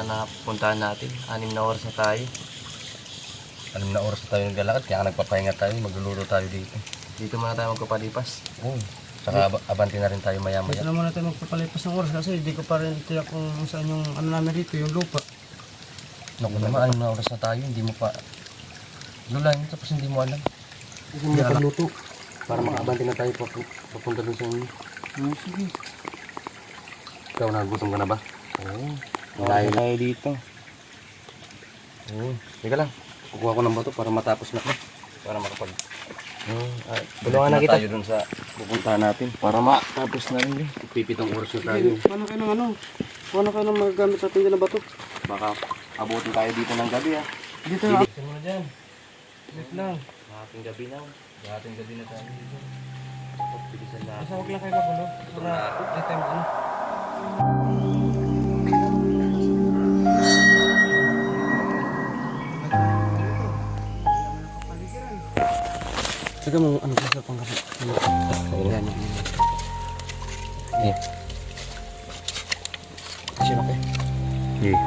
na puntahan natin. 6 na oras na tayo. 6 na oras na tayo naglalakad, kaya nagpapahinga tayo, magluluto tayo dito. Dito muna tayo magpapalipas. Oo. Saka abanti na rin tayo Dito maya-maya. naman natin magpapalipas ng oras kasi hindi ko pa rin tiyak kung saan yung ano namin dito, yung lupa. Naku naman, 6 na oras na tayo, hindi mo pa... Lulain, tapos hindi mo alam. Hindi mo pagluto. Para makaabanti na tayo papunta dun sa inyo. Sige. Ikaw, nagutom ka na ba? Oo. Malayo na. tayo dito. Oo. Teka lang, kukuha ko ng bato para matapos na. Para makapag... Tulungan na kita. tayo dun sa pupuntahan natin. Para matapos na rin. Pipitong oras na tayo. Paano kayo ng ano? Paano kayo ng magagamit natin dyan na bato? Baka abutin tayo dito ng gabi ha. Dito na. Dito mo na dyan. Wait lang. Hating gabi na. Dating gabi na tayo dito. Pagpilisan na. Basta huwag lang kayo magulo. Para dito yung ano. Sige mo, ano ba sa pangkapat? Yan, yan. Yeah. Sino kayo? Yeah.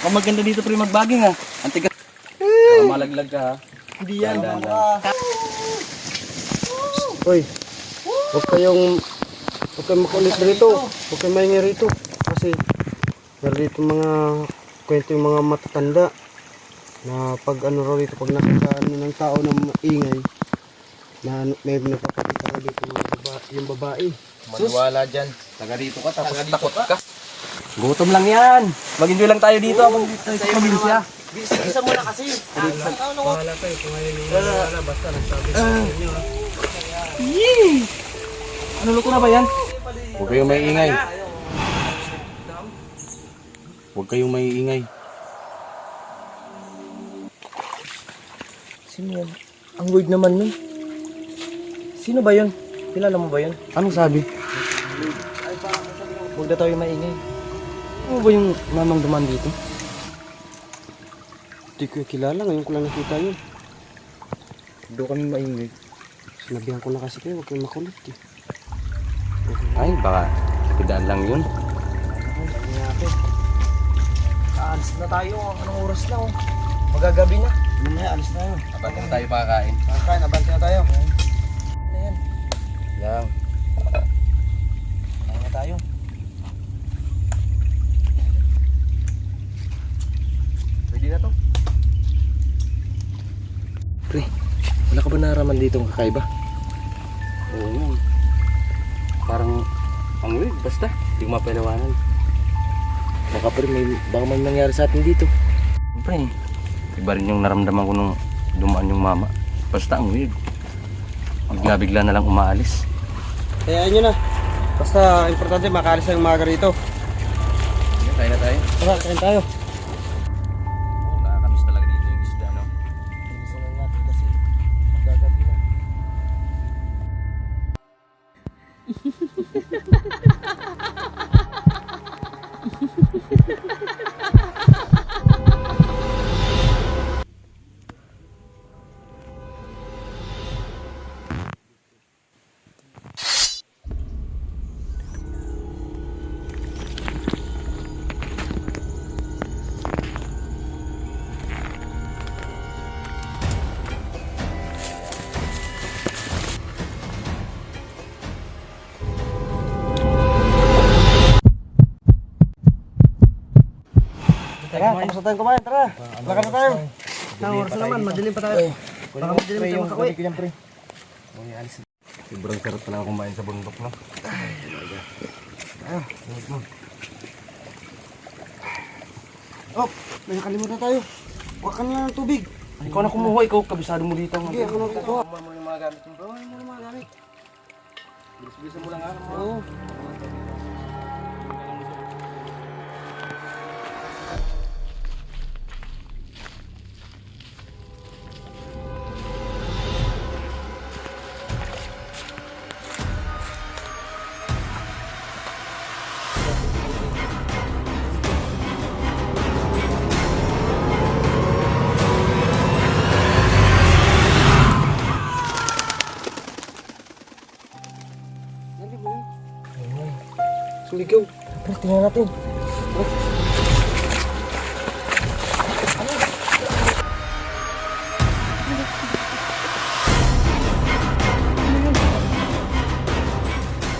Mukhang maganda dito pre magbaging ha. Antigas. Malaglag ka ha. Hindi yan. Dahan-dahan. Hoy, huwag kayong makulit rito. Huwag kayong maingay rito. Kasi, meron dito mga kwento yung mga matatanda na pag ano raw dito, pag nakita ng tao na maingay, na may napapakita raw dito yung babae. Maniwala dyan. Taga dito ka, tapos takot ka. Gutom lang yan. Mag-enjoy lang tayo dito habang dito tayo sa probinsya. Isa mo na kasi. Bahala kayo kung ngayon yung wala, basta nagsabi sa inyo. Ano luto na ba yan? Huwag kayong maiingay. Huwag kayong maiingay. Sino yan? Ang weird naman nun. Sino ba yun? Kilala mo ba yun? Anong sabi? Huwag na tayo maingay. Ano ba yung mamang duman dito? Hindi ko kilala, ngayon ko lang nakita yun. Doon kami maingay. Sinabihan ko na kasi kayo, huwag kayong makulit eh. Ay, baka tidaan lang yun. Aalis na tayo. Anong oras na oh? Magagabi na. Mamaya, alis na yun. Abanti na tayo pakakain. Kakain, abante na tayo. Ano yan? Lang. Kain na tayo. Pwede na to. Pre, wala ka ba naraman dito ang kakaiba? Oo nga. Parang ang weird, basta. Hindi ko mapalawanan. Baka pre, baka may nangyari sa atin dito. Siyempre, iba rin yung naramdaman ko nung dumaan yung mama. Basta ang weird. Bigla-bigla na lang umaalis. Kayaan nyo na. Basta, importante, makaalis ang umaga rito. Kain na tayo. Tara, kain tayo. Nakakamiss talaga dito yung isda, no? Bilisan lang natin kasi magagabi na. Tara, tapos na tayong kumain, tara. Lakad na tayo. Nang oras na naman, madilim pa tayo. Baka madilim tayo makakuwi. Sobrang sarap talaga kumain sa bundok, no? Oh, may nakalimutan tayo. Huwag ka na ng tubig. Ikaw na kumuha, ikaw kabisado mo dito. Sige, ako na kukuha. Kumuha mo yung mga gamit mo. Bawal mo na mga gamit. Bilis-bilisan mo lang ha. Oo. Nandi mo yun? Suligaw. Pre, tingnan natin.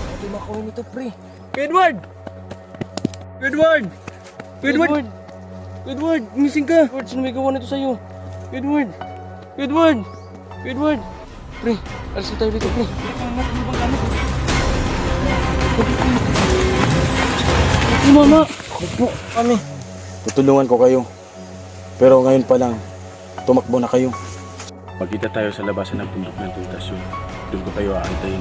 Hindi makuha nito, pre. Edward! Edward! Edward! Edward! Missing ka! Edward, sino may gawa nito sa'yo? Edward! Edward! Edward! Pre, alis na tayo dito, pre. Hey, mama! Opo, kami. Tutulungan ko kayo. Pero ngayon pa lang, tumakbo na kayo. Magkita tayo sa labasan ng bundok ng Tultasyon. Doon ko kayo aantayin.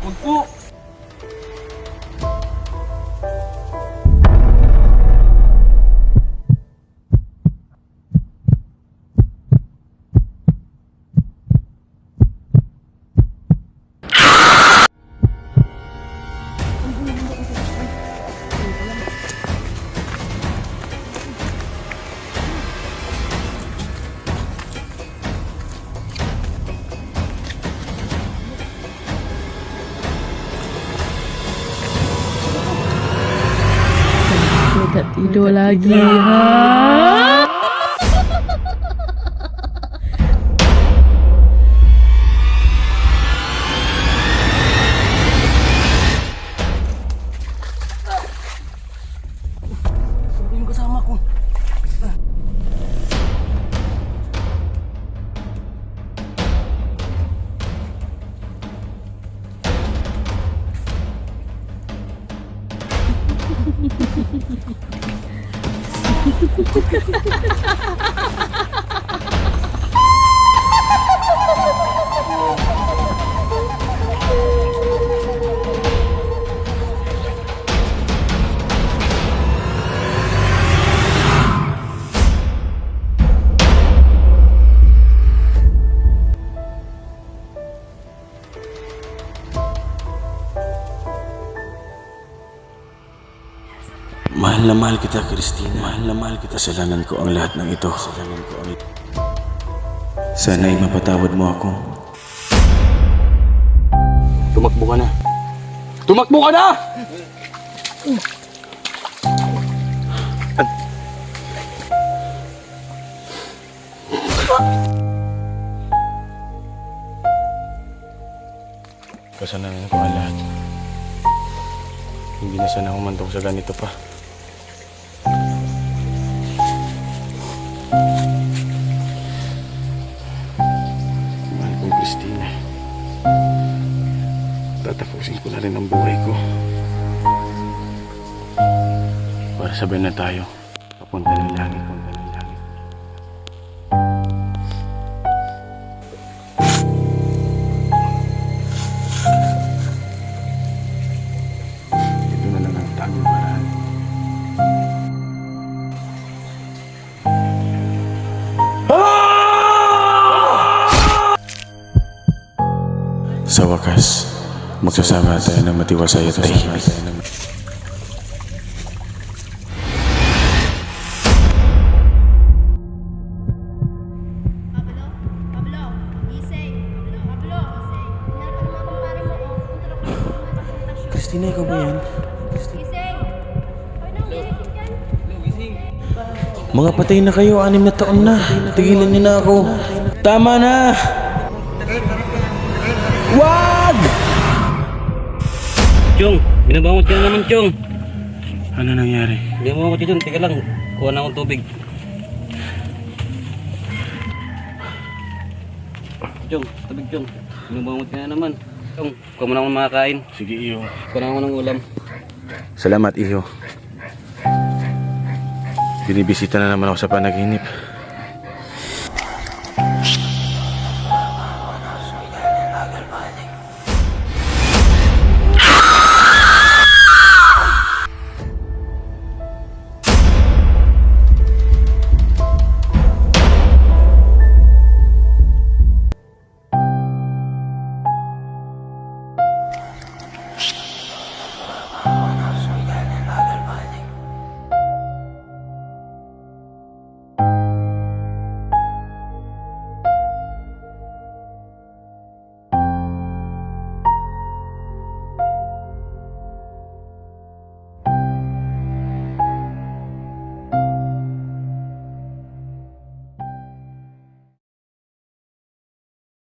Huwag po! Tak tidur lagi ha. Sabihin ko sama ko. Mahal na mahal kita, Christina. Mahal na mahal kita. Kasalanan ko ang lahat ng ito. Kasalanan ko ang ito. Sana'y mapatawad mo ako. Tumakbo ka na. Tumakbo ka na! Kasalanan ko ang lahat. Hindi na sana humantong sa ganito pa. Mahal kong Christina. Tatapusin ko na rin ang buhay ko. Para sabay na tayo. Papunta ng langit. Papunta ng langit. Ito na lang ang tanging paraan. Sa wakas, magsasama tayo ng matiwasay at tahimik. Pablo? Pablo? Gising? Pablo? Gising? Hinapan mo mga kumpare mo, oh. Punta na ko sa mga konsultasyon. Christina, ikaw ba yan? Gising? Ay, nang gising yan? Mga patay na kayo, 6 na taon na. Tigilan niyo na ako. Tama na! Wag! Chong, binabangot ka na naman, Chong. Ano nangyari? Binabangot ka, Chong. Teka lang, kuha na akong tubig. Chong, tubig, Chong. Binabangot ka na naman. Chong, kuha mo na akong makakain. Sige, iyo. Kuha na ako ng ulam. Salamat, iyo. Binibisita na naman ako sa panaginip.